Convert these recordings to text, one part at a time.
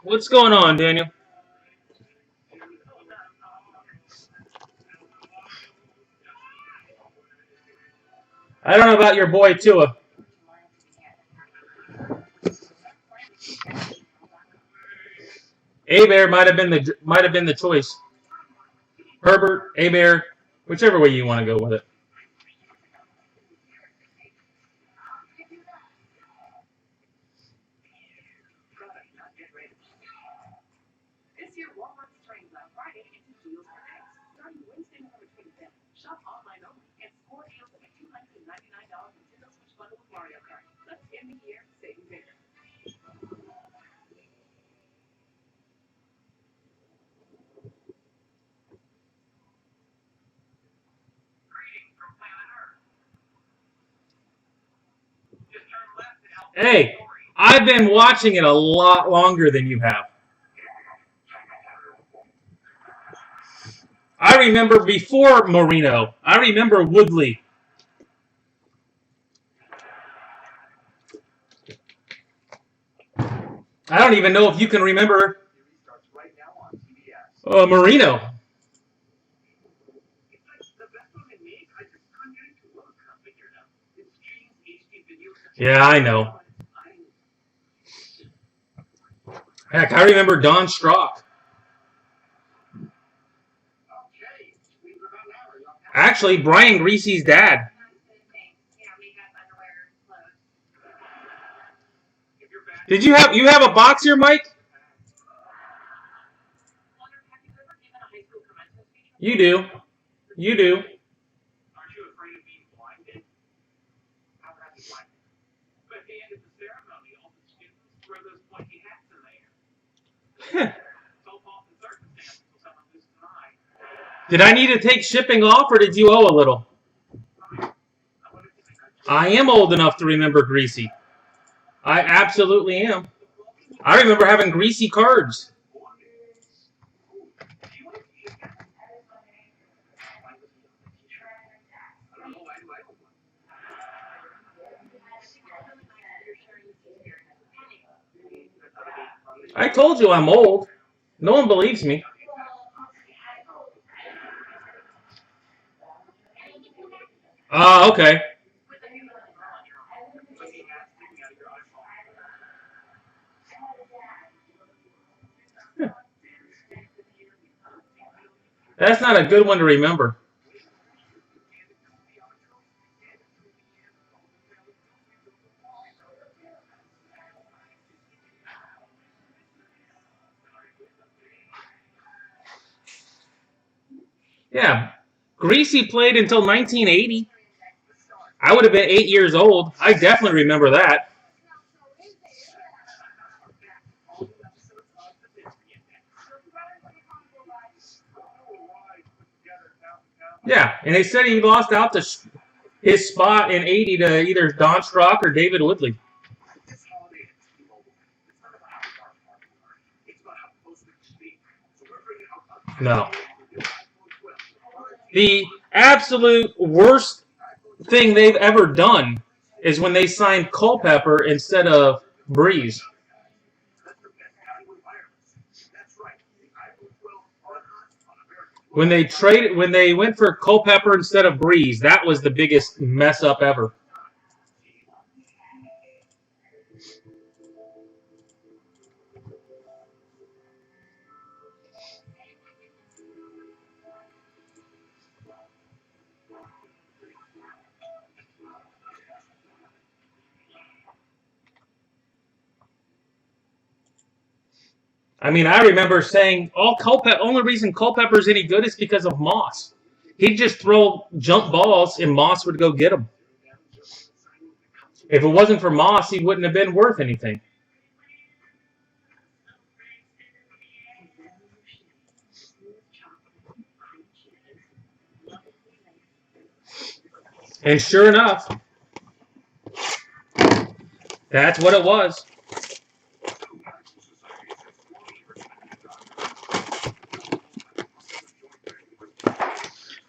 What's going on, Daniel? I don't know about your boy Tua. Abear might have been the choice. Herbert, Abear, whichever way you want to go with it. Hey, I've been watching it a lot longer than you have. I remember before Marino. I remember Woodley. I don't even know if you can remember Marino. Yeah, I know. Heck, I remember Don Strock. Actually, Brian Greasy's dad. Did you have a box here, Mike? You do. You do. Did I need to take shipping off, or did you owe a little? I am old enough to remember Greasy. I absolutely am. I remember having Greasy cards. I told you I'm old. No one believes me. Okay. That's not a good one to remember. Yeah. Greasy played until 1980. I would have been 8 years old. I definitely remember that. Yeah, and they said he lost out to his spot in 80 to either Don Strock or David Woodley. No. The absolute worst thing they've ever done is when they signed Culpepper instead of Breeze. When they went for Culpepper instead of Breeze, that was the biggest mess up ever. I mean, I remember saying only reason Culpepper's any good is because of Moss. He'd just throw jump balls and Moss would go get them. If it wasn't for Moss, he wouldn't have been worth anything. And sure enough, that's what it was.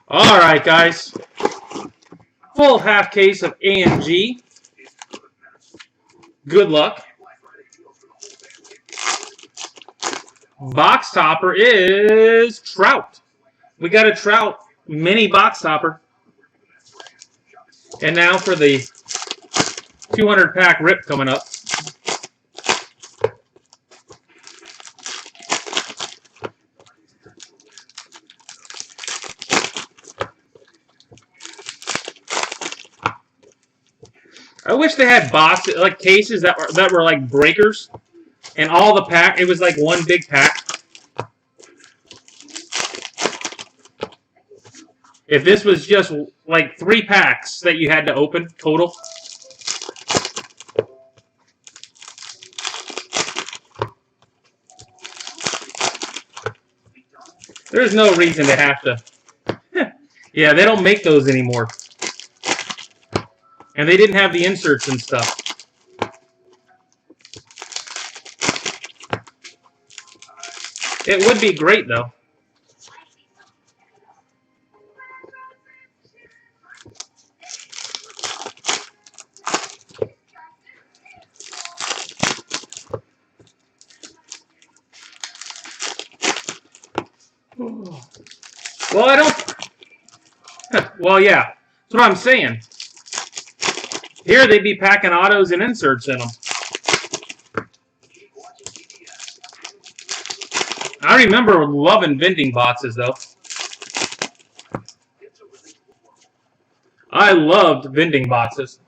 All right, guys. Full half case of AMG. Good luck. Box topper is Trout. We got a Trout mini box topper. And now for the 200-pack rip coming up. I wish they had boxes, like cases that were like breakers, and all the pack. It was like one big pack. If this was just like 3 packs that you had to open total. There's no reason to have to. Yeah, they don't make those anymore. And they didn't have the inserts and stuff. It would be great, though. Well, I don't... Well, yeah. That's what I'm saying. Here, they'd be packing autos and inserts in them. I remember loving vending boxes, though. I loved vending boxes.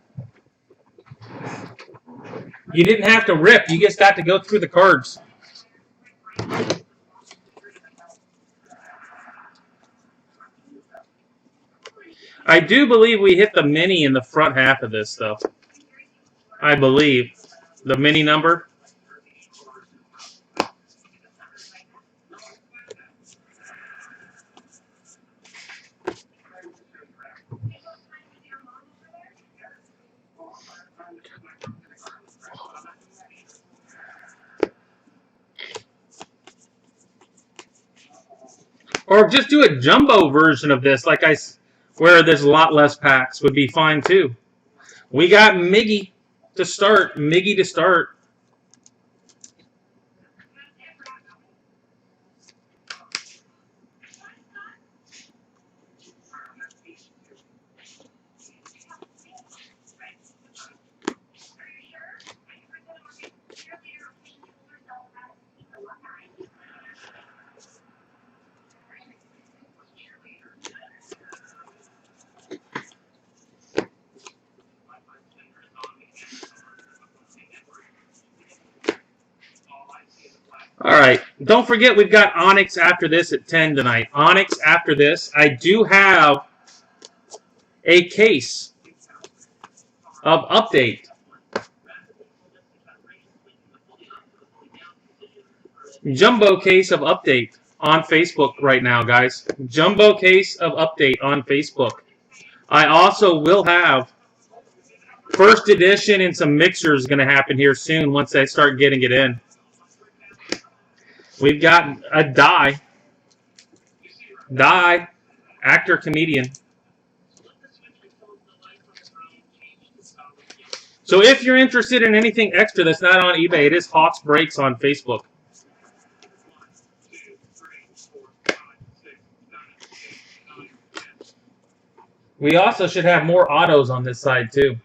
You didn't have to rip. You just got to go through the cards. I do believe we hit the mini in the front half of this, though. I believe. The mini number. Or just do a jumbo version of this, where there's a lot less packs would be fine too. We got Miggy to start. Miggy to start. All right. Don't forget we've got Onyx after this at 10 tonight. Onyx after this. I do have a case of update. Jumbo case of update on Facebook right now, guys. Jumbo case of update on Facebook. I also will have first edition and some mixers going to happen here soon once I start getting it in. We've got a Die, actor, comedian. So if you're interested in anything extra that's not on eBay, it is Hawks Breaks on Facebook. We also should have more autos on this side, too.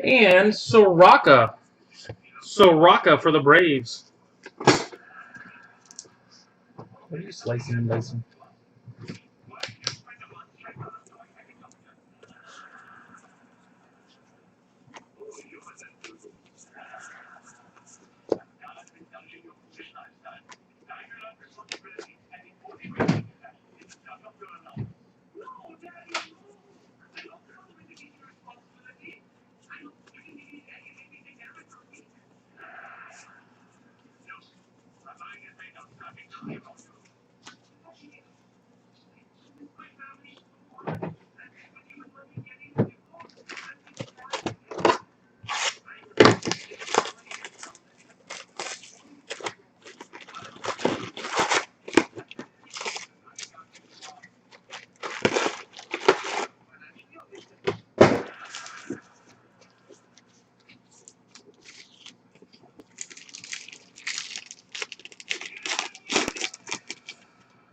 And Soraka. Soraka for the Braves. What are you slicing and dicing?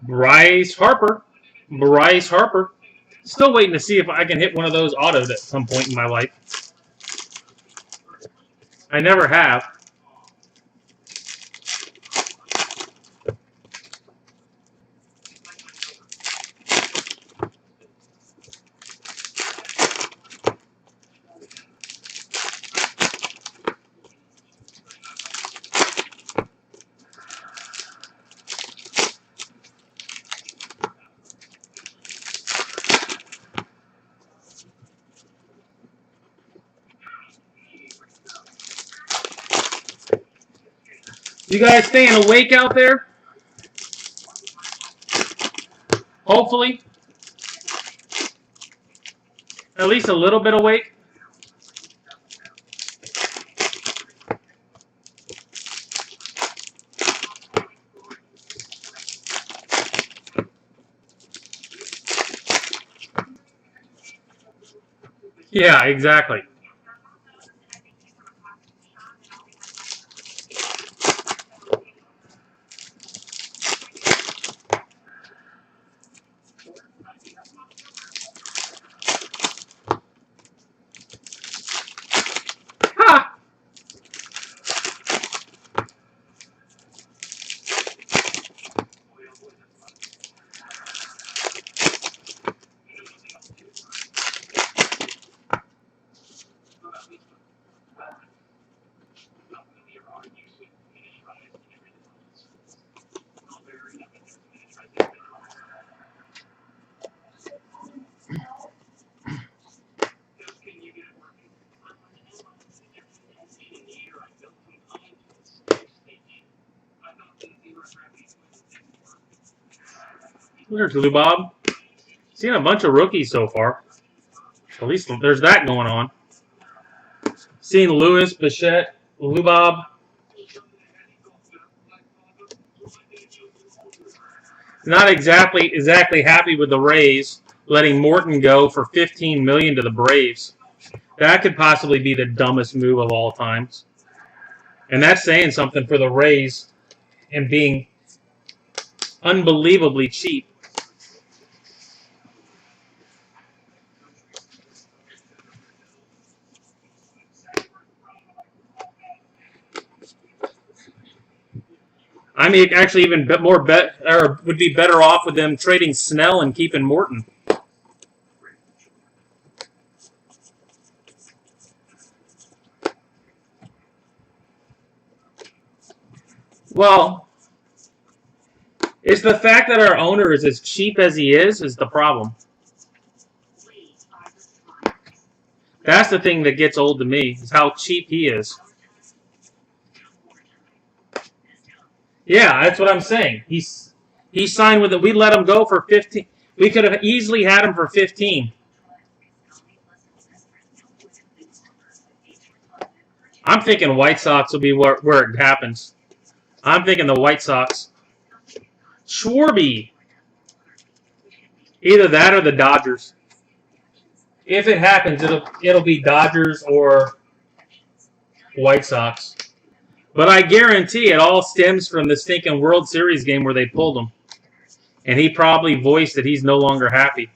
Bryce Harper. Bryce Harper. Still waiting to see if I can hit one of those autos at some point in my life. I never have. You guys staying awake out there? Hopefully. At least a little bit awake. Yeah, exactly. Ha! There's Lou Bob. Seen a bunch of rookies so far. At least there's that going on. Seen Lewis, Bichette, Lou Bob. Not exactly happy with the Rays letting Morton go for $15 million to the Braves. That could possibly be the dumbest move of all times. And that's saying something for the Rays and being unbelievably cheap. I mean, actually, even more or would be better off with them trading Snell and keeping Morton. Well, it's the fact that our owner is as cheap as he is the problem. That's the thing that gets old to me, is how cheap he is. Yeah, that's what I'm saying. He signed with it. We let him go for 15. We could have easily had him for 15. I'm thinking White Sox will be where it happens. I'm thinking the White Sox. Schwarby. Either that or the Dodgers. If it happens, it'll be Dodgers or White Sox. But I guarantee it all stems from the stinking World Series game where they pulled him. And he probably voiced that he's no longer happy.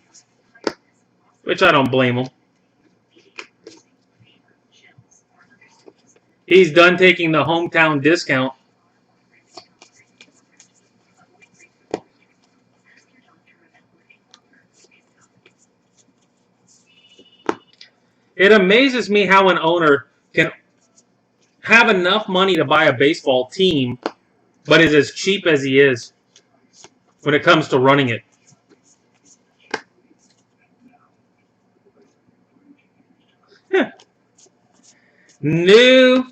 Which I don't blame him. He's done taking the hometown discount. It amazes me how an owner can have enough money to buy a baseball team, but is as cheap as he is when it comes to running it. New,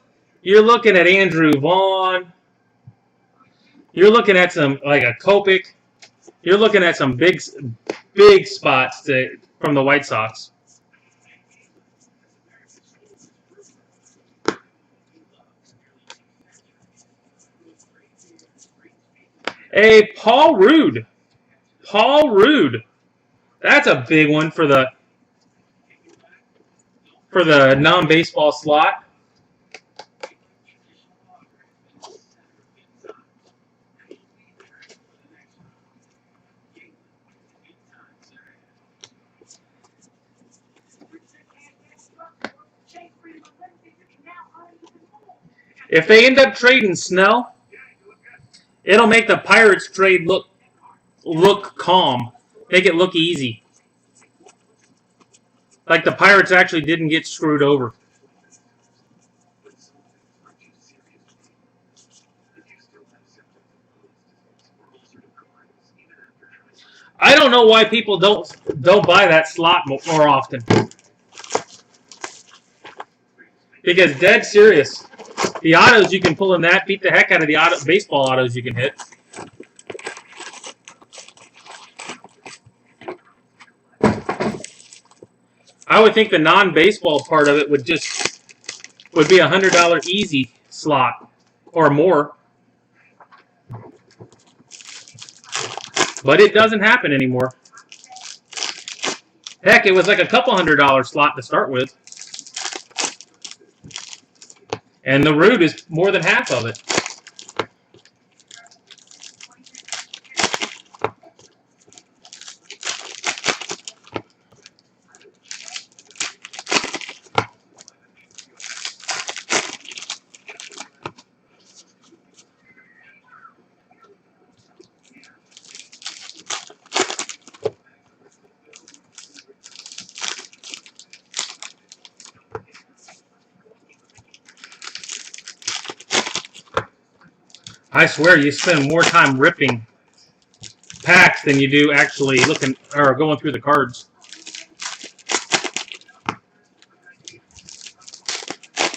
you're looking at Andrew Vaughn. You're looking at some, like a Kopech. You're looking at some big spots from the White Sox. Hey, Paul Rude. Paul Rude. That's a big one for the non-baseball slot. If they end up trading Snell, it'll make the Pirates trade look calm. Make it look easy. Like the Pirates actually didn't get screwed over. I don't know why people don't buy that slot more often. Because dead serious. The autos you can pull in that beat the heck out of the baseball autos you can hit. I would think the non-baseball part of it would be a $100 easy slot or more. But it doesn't happen anymore. Heck, it was like a couple $100 slot to start with. And the Rude is more than half of it. I swear you spend more time ripping packs than you do actually looking or going through the cards.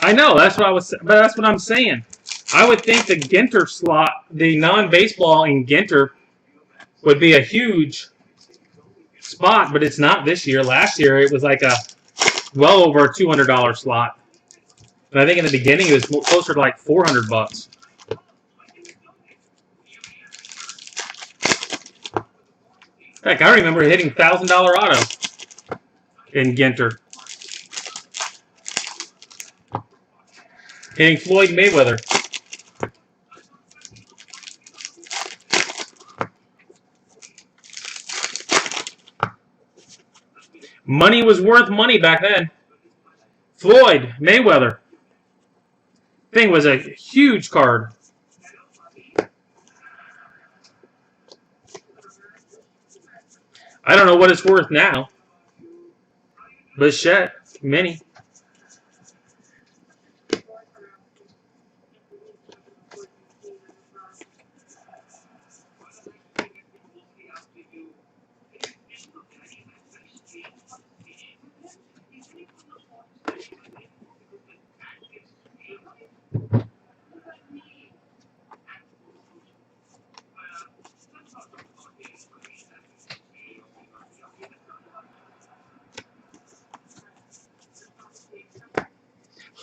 I know, that's what I'm saying. I would think the Ginter slot, the non-baseball in Ginter, would be a huge spot, but it's not this year. Last year it was like well over a $200 slot. And I think in the beginning it was closer to like $400. Heck, I remember hitting $1,000 auto in Ginter. Hitting Floyd Mayweather. Money was worth money back then. Floyd Mayweather. Thing was a huge card. I don't know what it's worth now. Bichette, mini.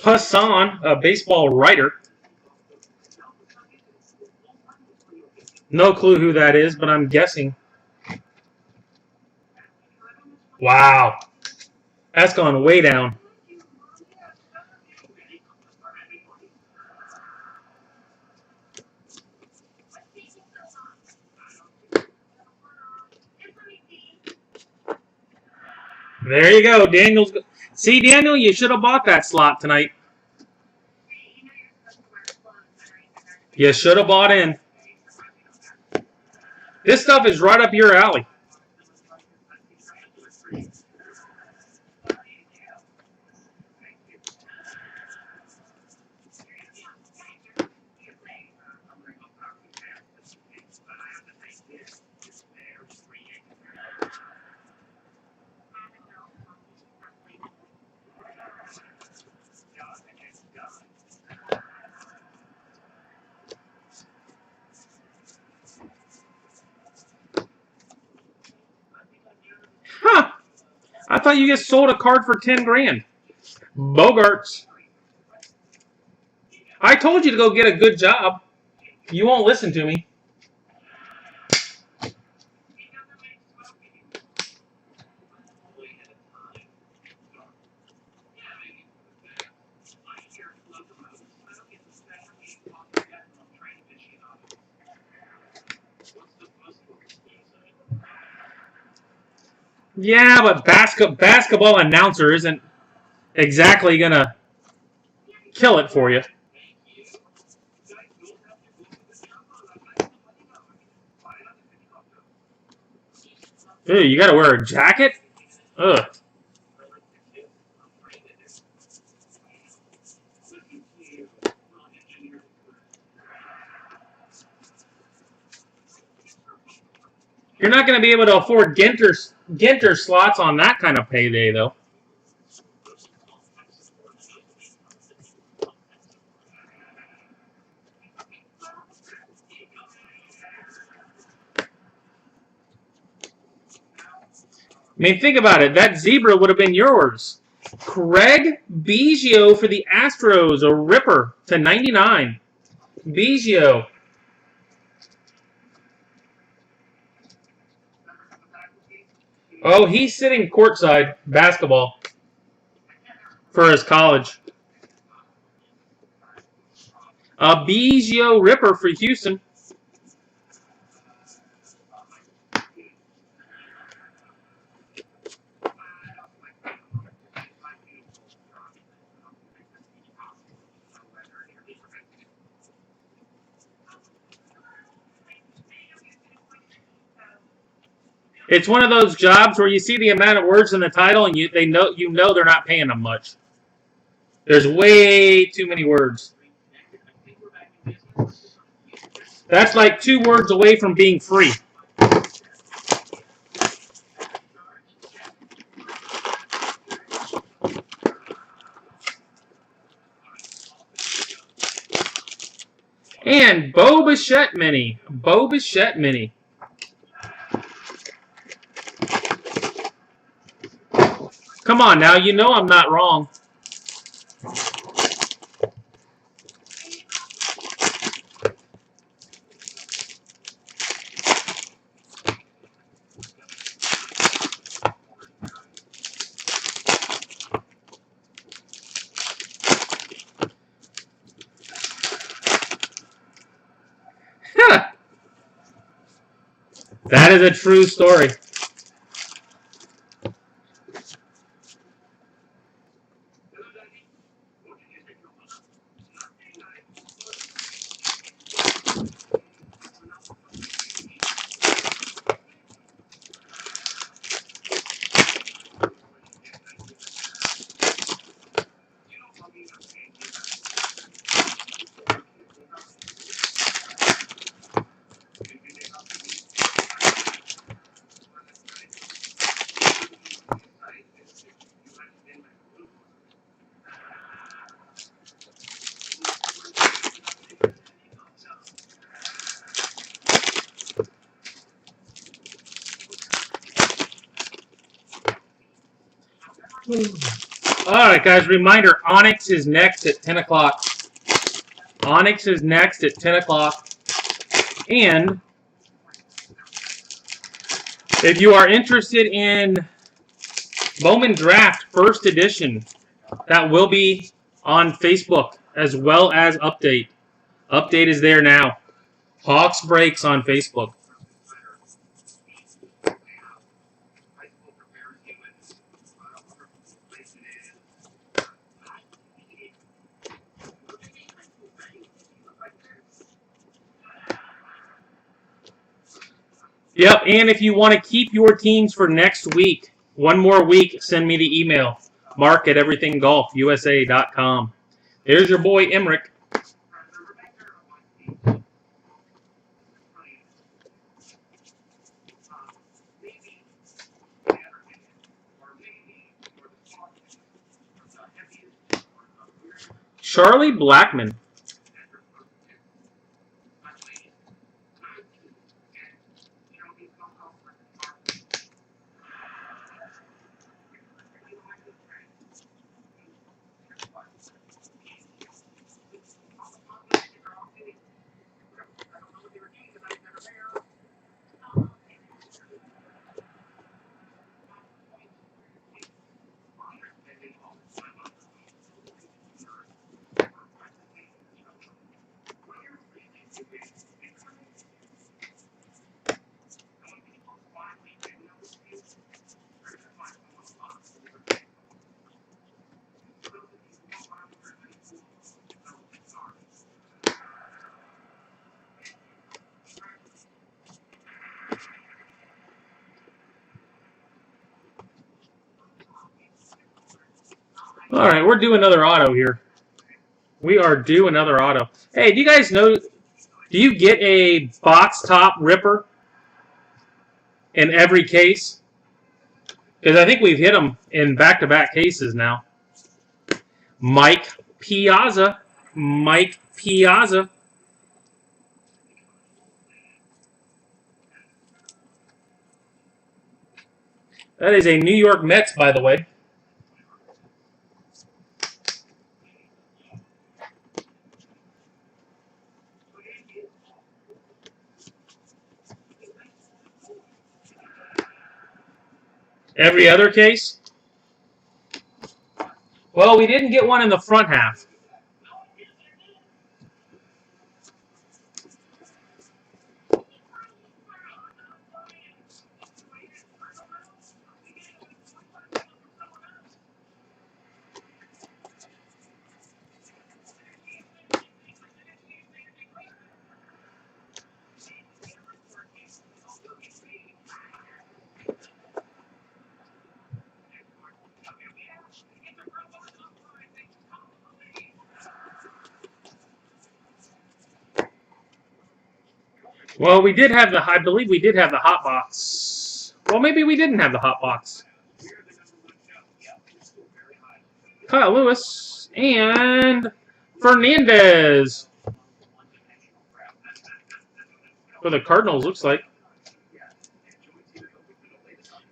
Hassan, a baseball writer. No clue who that is, but I'm guessing. Wow. That's gone way down. There you go. See, Daniel, you should have bought that slot tonight. You should have bought in. This stuff is right up your alley. Huh. I thought you just sold a card for 10 grand. Bogarts. I told you to go get a good job. You won't listen to me. Yeah, but basketball announcer isn't exactly going to kill it for you. Ew, you got to wear a jacket? Ugh. You're not going to be able to afford Ginter slots on that kind of payday, though. I mean, think about it. That zebra would have been yours. Craig Biggio for the Astros, a ripper to 99. Biggio. Oh, he's sitting courtside basketball for his college. A Biggio ripper for Houston. It's one of those jobs where you see the amount of words in the title and you know they're not paying them much. There's way too many words. That's like 2 words away from being free. And Bo Bichette Mini. Bo Bichette Mini. Come on now, you know I'm not wrong. That is a true story. All right, guys. Reminder: Onyx is next at 10 o'clock. Onyx is next at 10 o'clock. And if you are interested in Bowman Draft First Edition, that will be on Facebook as well as Update. Update is there now. Hawks Breaks on Facebook. Yep, and if you want to keep your teams for next week, one more week, send me the email. Mark@everythinggolfusa.com. There's your boy, Emmerich. Charlie Blackmon. All right, we're doing another auto here. We are due another auto. Hey, do you guys know, do you get a box top ripper in every case? Because I think we've hit them in back-to-back cases now. Mike Piazza. Mike Piazza. That is a New York Mets, by the way. Every other case? Well, we didn't get one in the front half. Well, we did have the, I believe we did have the hot box. Well, maybe we didn't have the hot box. Kyle Lewis and Fernandez for the Cardinals, looks like.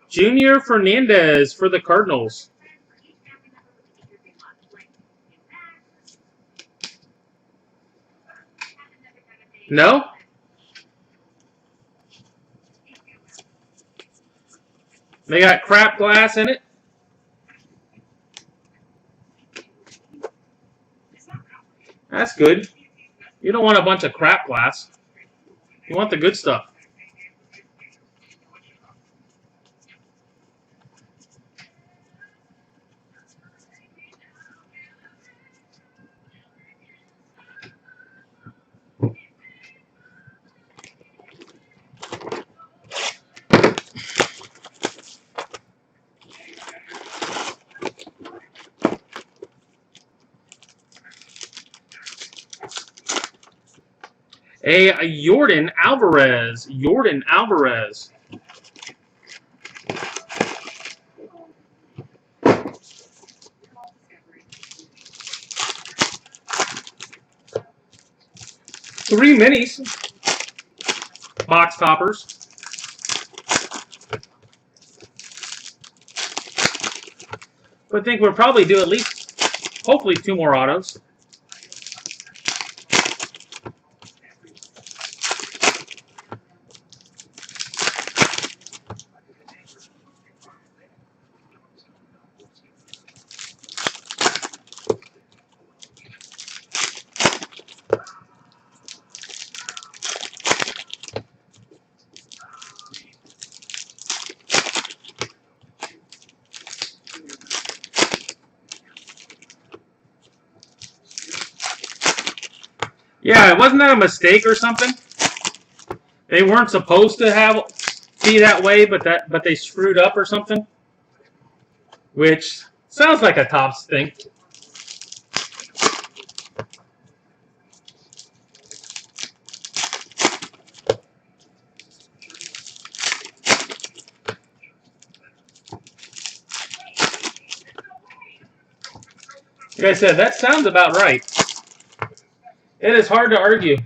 Junior Fernandez for the Cardinals. No? They got crap glass in it? That's good. You don't want a bunch of crap glass. You want the good stuff. A Jordan Alvarez. Jordan Alvarez. Three minis. Box toppers. I think we'll probably do at least, hopefully, 2 more autos. Yeah, wasn't that a mistake or something? They weren't supposed to have be that way, but they screwed up or something, which sounds like a Topps thing. Like I said, that sounds about right. It is hard to argue.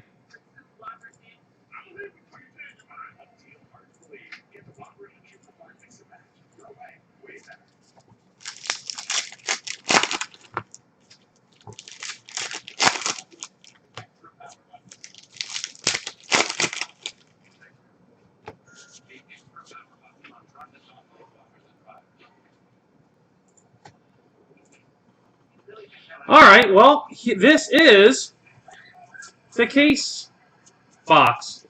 All right, well, this is the case box.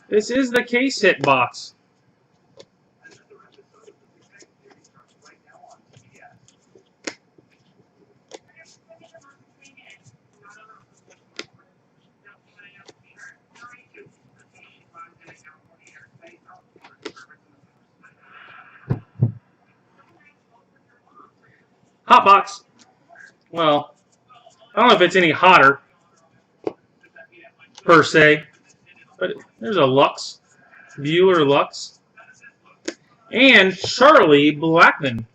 This is the case hit box. Hot box. Well, I don't know if it's any hotter, per se. But there's a Lux. Bueller Lux. And Charlie Blackmon.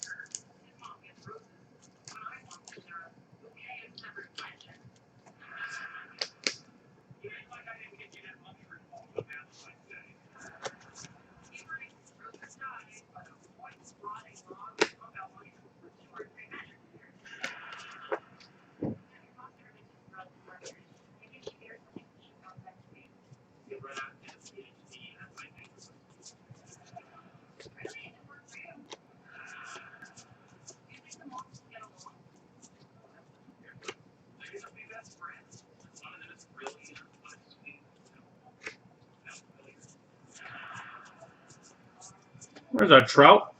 Where's our Trout?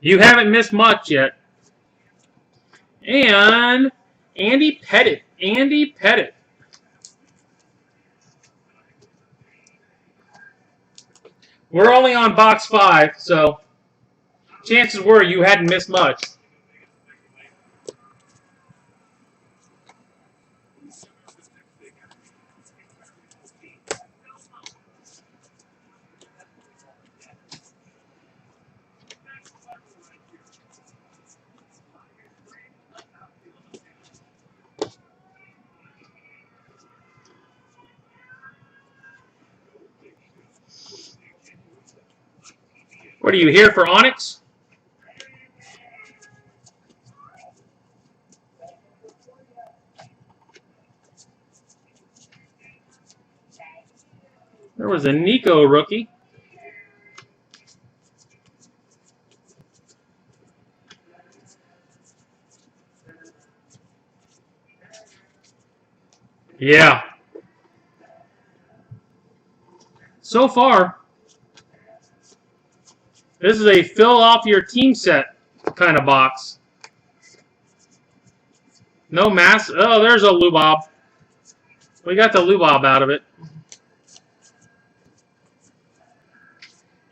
You haven't missed much yet. And Andy Pettitte. Andy Pettitte. We're only on box 5, so chances were you hadn't missed much. What are you here for, Onyx? There was a Nico rookie. Yeah. So far, this is a fill off your team set kind of box. No mass. Oh, there's a Lubob. We got the Lubob out of it.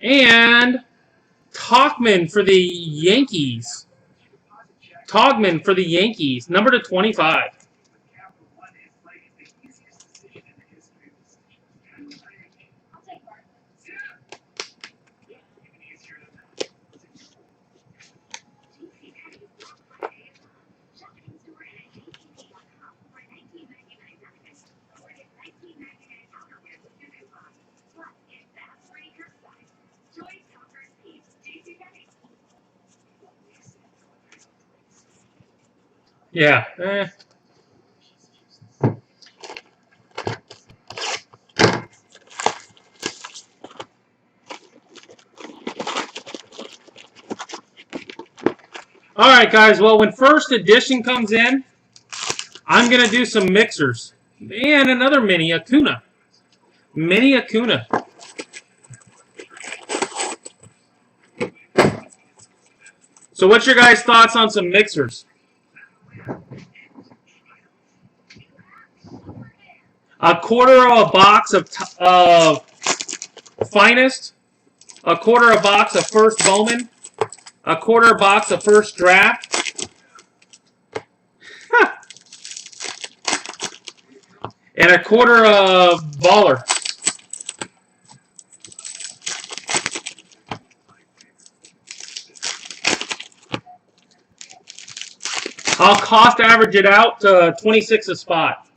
And Togman for the Yankees. Togman for the Yankees, number /25. Yeah. All right, guys. Well, when first edition comes in, I'm going to do some mixers. And another mini Acuna. Mini Acuna. So what's your guys' thoughts on some mixers? A quarter of a box of Finest. A quarter of a box of First Bowman. A quarter box of First Draft. And a quarter of Baller. I'll cost average it out to 26 a spot,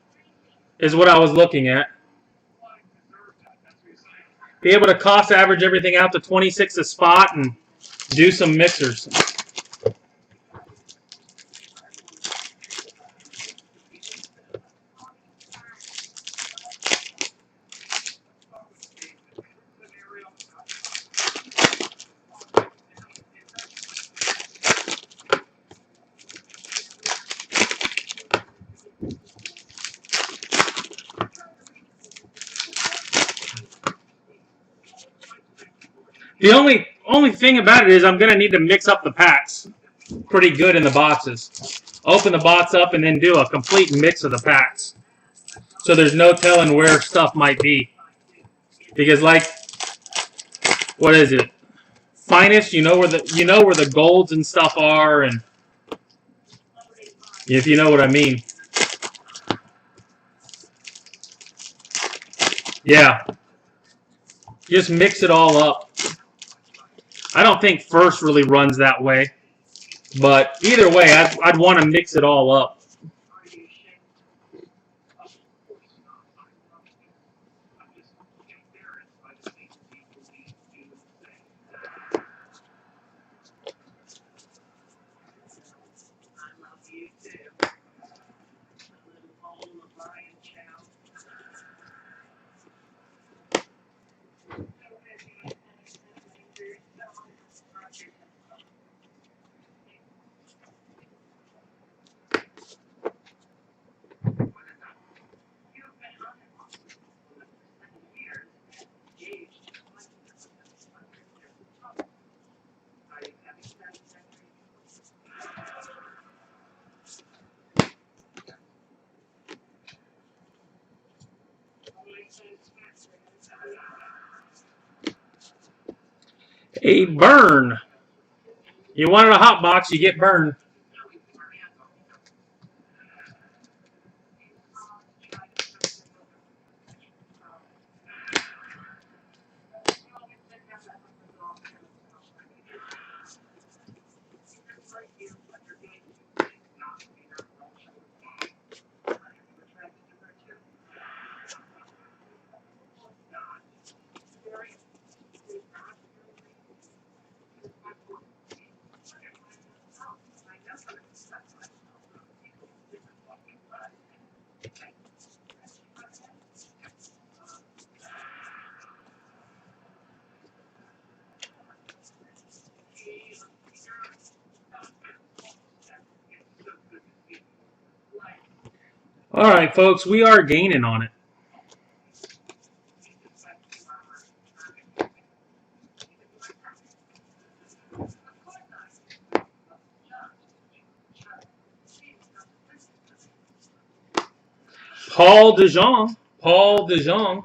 is what I was looking at. Be able to cost average everything out to 26 a spot and do some mixers. The only thing about it is I'm going to need to mix up the packs pretty good in the boxes. Open the box up and then do a complete mix of the packs. So there's no telling where stuff might be. Because like, what is it? Finest, you know where the golds and stuff are, and if you know what I mean. Yeah. Just mix it all up. I don't think First really runs that way. But either way, I'd want to mix it all up. A burn. You wanted a hot box, you get burned. All right, folks, we are gaining on it. Paul DeJong. Paul DeJong.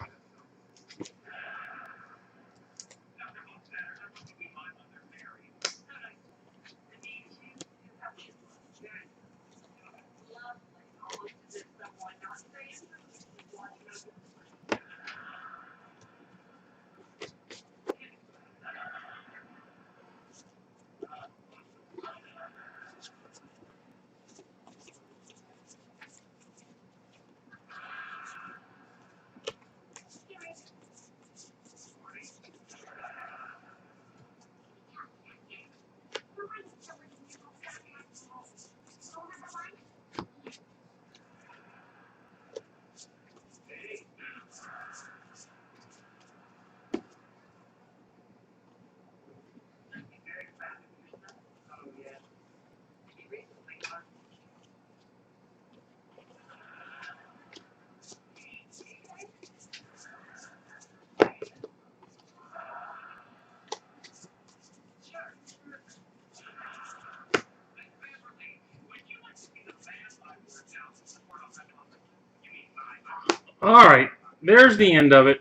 Alright, there's the end of it.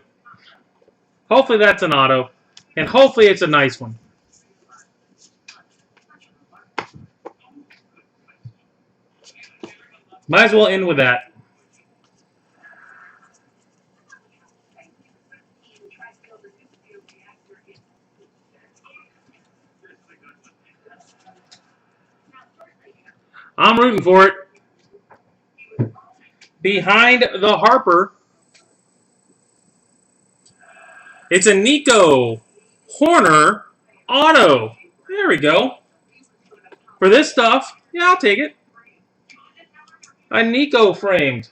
Hopefully that's an auto. And hopefully it's a nice one. Might as well end with that. I'm rooting for it. Behind the Harper, it's a Nico Horner auto. There we go. For this stuff, yeah, I'll take it. A Nico framed.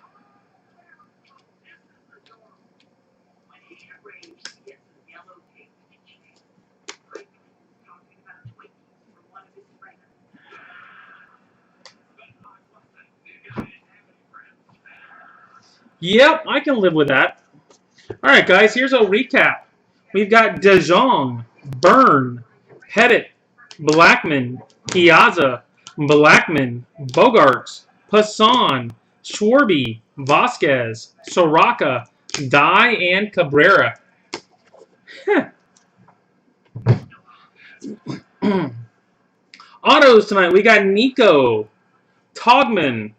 Yep, I can live with that. Alright, guys, here's a recap. We've got De Jong, Byrne, Pettit, Blackman, Piazza, Blackman, Bogarts, Passan, Schwarby, Vasquez, Soraka, Dye, and Cabrera. Autos tonight, we got Nico, Togman,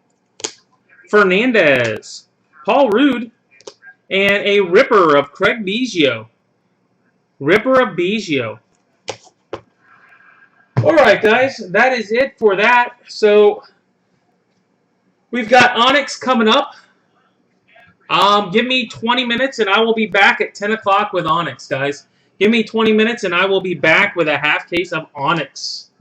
Fernandez, Paul Rudd, and a ripper of Craig Biggio. Ripper of Biggio. Alright, guys, that is it for that. So, we've got Onyx coming up. Give me 20 minutes and I will be back at 10 o'clock with Onyx, guys. Give me 20 minutes and I will be back with a half case of Onyx.